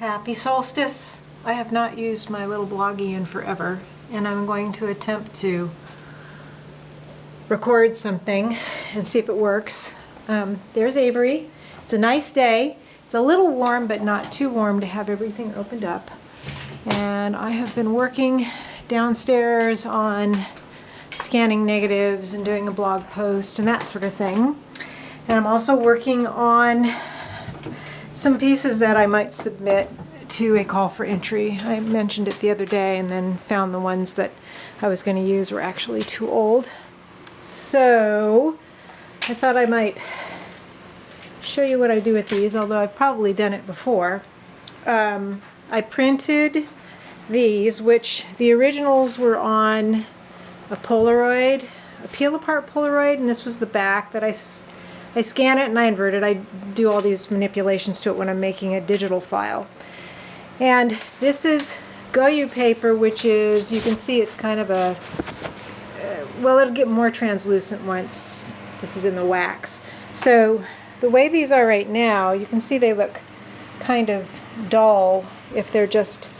Happy Solstice! I have not used my little bloggy in forever, and I'm going to attempt to record something and see if it works. There's Avery. It's a nice day. It's a little warm, but not too warm to have everything opened up. And I have been working downstairs on scanning negatives and doing a blog post and that sort of thing. And I'm also working on some pieces that I might submit to a call for entry. I mentioned it the other day and then found the ones that I was going to use were actually too old. So I thought I might show you what I do with these, although I've probably done it before. I printed these, which the originals were on a Polaroid, a peel-apart Polaroid, and this was the back that I scan it and I invert it. I do all these manipulations to it when I'm making a digital file. And this is goyu paper, which is, you can see it's kind of a, well, it'll get more translucent once this is in the wax. So the way these are right now, you can see they look kind of dull if they're just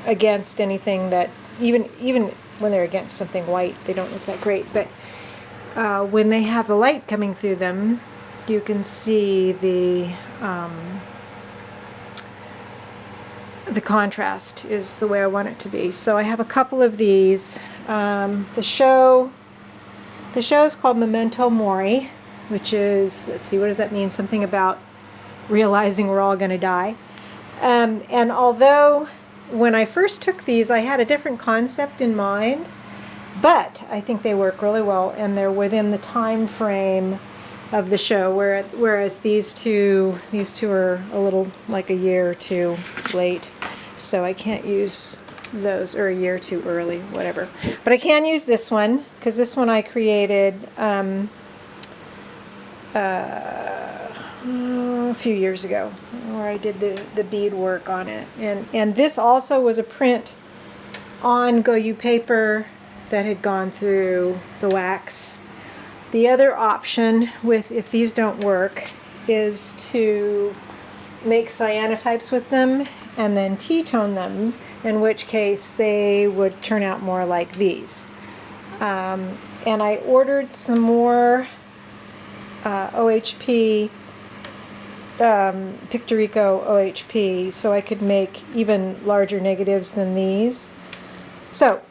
against anything that, even when they're against something white, they don't look that great. But when they have the light coming through them, you can see the contrast is the way I want it to be. So I have a couple of these. The show is called Memento Mori, which is, let's see, what does that mean? Something about realizing we're all going to die. And although when I first took these, I had a different concept in mind, but I think they work really well, and they're within the time frame of the show, whereas these two are a little like a year or two late, so I can't use those, or a year or two early, whatever. But I can use this one, because this one I created a few years ago, where I did the bead work on it. And this also was a print on goyu paper that had gone through the wax. The other option with, if these don't work, is to make cyanotypes with them and then T-tone them, in which case they would turn out more like these. And I ordered some more OHP, Pictorico OHP, so I could make even larger negatives than these. So,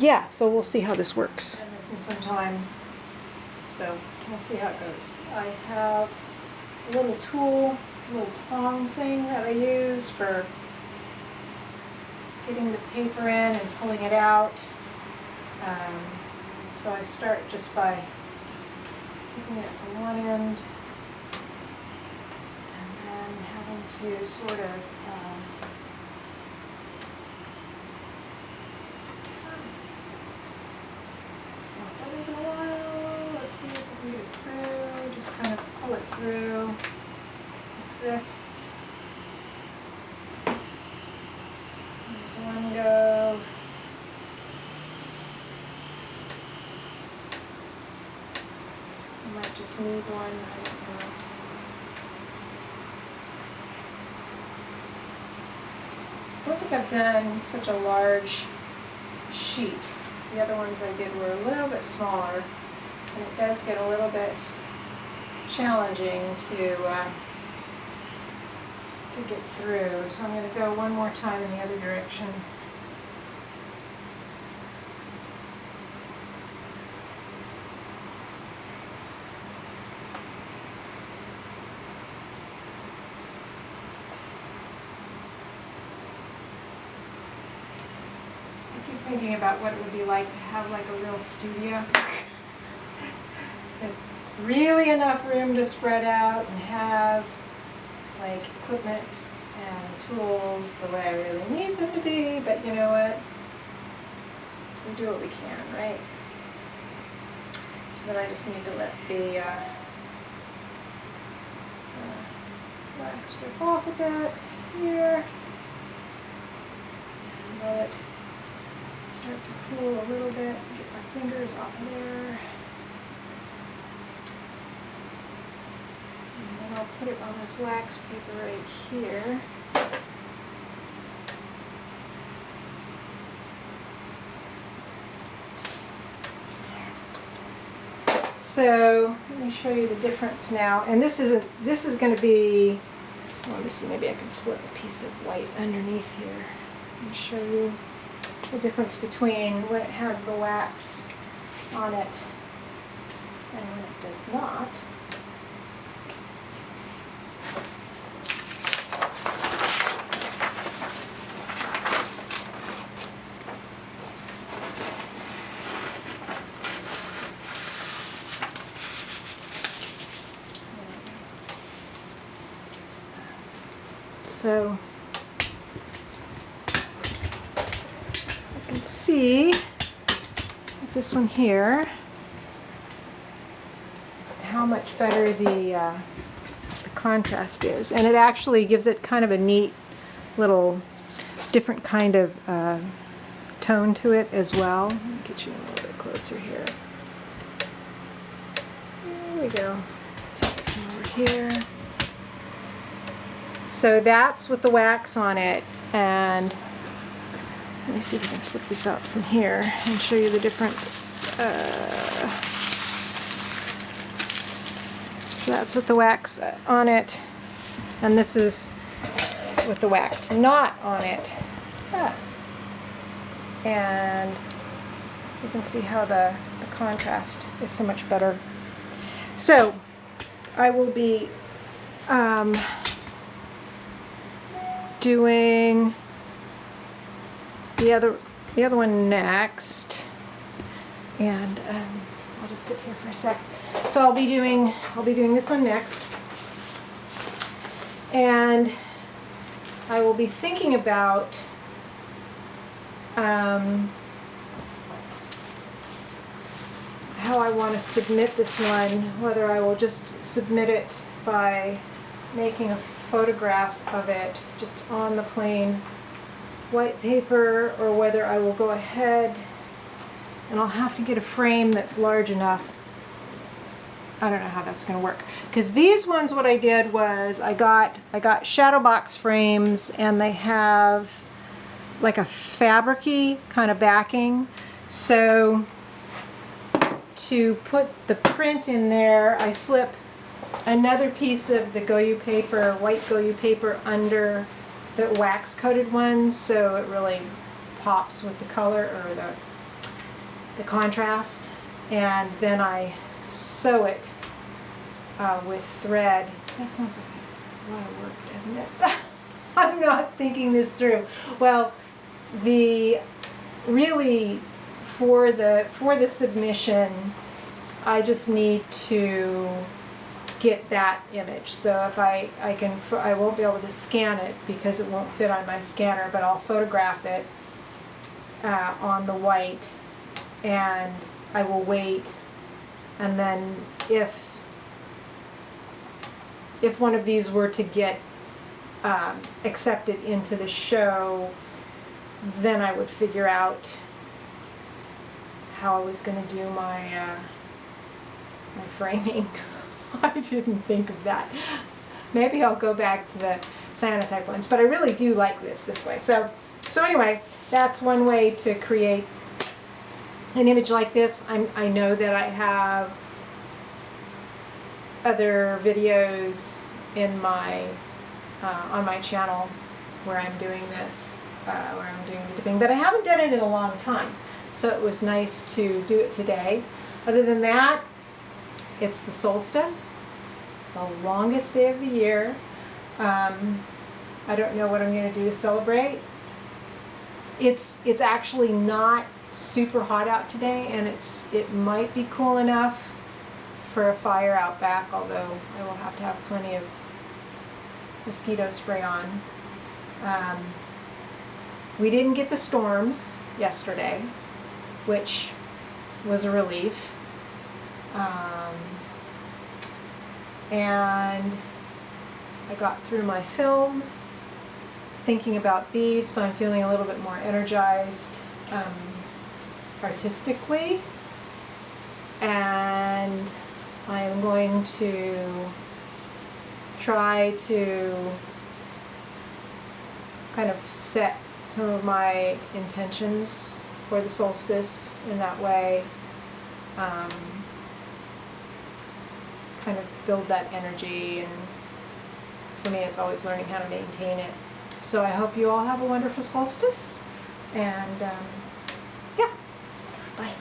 yeah, so we'll see how this works. And this in some time, so we'll see how it goes. I have a little tool, a little tong thing that I use for getting the paper in and pulling it out. So I start just by taking it from one end and then having to sort of in a while. Let's see if we can get it through. Just kind of pull it through like this. There's one go. I might just need one. I don't know. I don't think I've done such a large sheet. The other ones I did were a little bit smaller, and it does get a little bit challenging to get through. So I'm going to go one more time in the other direction. Thinking about what it would be like to have like a real studio with really enough room to spread out and have like equipment and tools the way I really need them to be, but you know what, we do what we can, right? So then I just need to let the wax strip off a bit here and let it start to cool a little bit, get my fingers off there. And then I'll put it on this wax paper right here. So let me show you the difference now. And this is going to be, let me see, maybe I could slip a piece of white underneath here and show you the difference between when it has the wax on it and when it does not. So you can see with this one here how much better the contrast is, and it actually gives it kind of a neat little different kind of tone to it as well. Let me get you a little bit closer here. There we go. Take it from over here. So that's with the wax on it, and let me see if I can slip this out from here and show you the difference. So that's with the wax on it, and this is with the wax not on it. And you can see how the contrast is so much better. So I will be doing the other one next, and I'll just sit here for a sec. So I'll be doing this one next, and I will be thinking about how I want to submit this one, whether I will just submit it by making a photograph of it just on the plain white paper, or whether I will go ahead and I'll have to get a frame that's large enough. I don't know how that's going to work, because these ones, what I did was I got shadow box frames, and they have like a fabric-y kind of backing. So to put the print in there, I slip another piece of the goyu paper, white goyu paper, under the wax coated one, so it really pops with the color, or the contrast. And then I sew it with thread. That sounds like a lot of work, doesn't it? I'm not thinking this through. Well, really for the submission, I just need to get that image. So if I won't be able to scan it because it won't fit on my scanner, but I'll photograph it on the white, and I will wait, and then if one of these were to get accepted into the show, then I would figure out how I was going to do my framing. I didn't think of that. Maybe I'll go back to the Santa type ones, but I really do like this way. So anyway, that's one way to create an image like this. I know that I have other videos in my on my channel where I'm doing this, where I'm doing the dipping, but I haven't done it in a long time, so it was nice to do it today. Other than that, it's the solstice, the longest day of the year. I don't know what I'm going to do to celebrate. It's actually not super hot out today, and it might be cool enough for a fire out back, although I will have to have plenty of mosquito spray on. We didn't get the storms yesterday, which was a relief. And I got through my film thinking about these, so I'm feeling a little bit more energized artistically, and I am going to try to kind of set some of my intentions for the solstice in that way. Kind of build that energy, and for me it's always learning how to maintain it. So I hope you all have a wonderful solstice, and yeah, bye.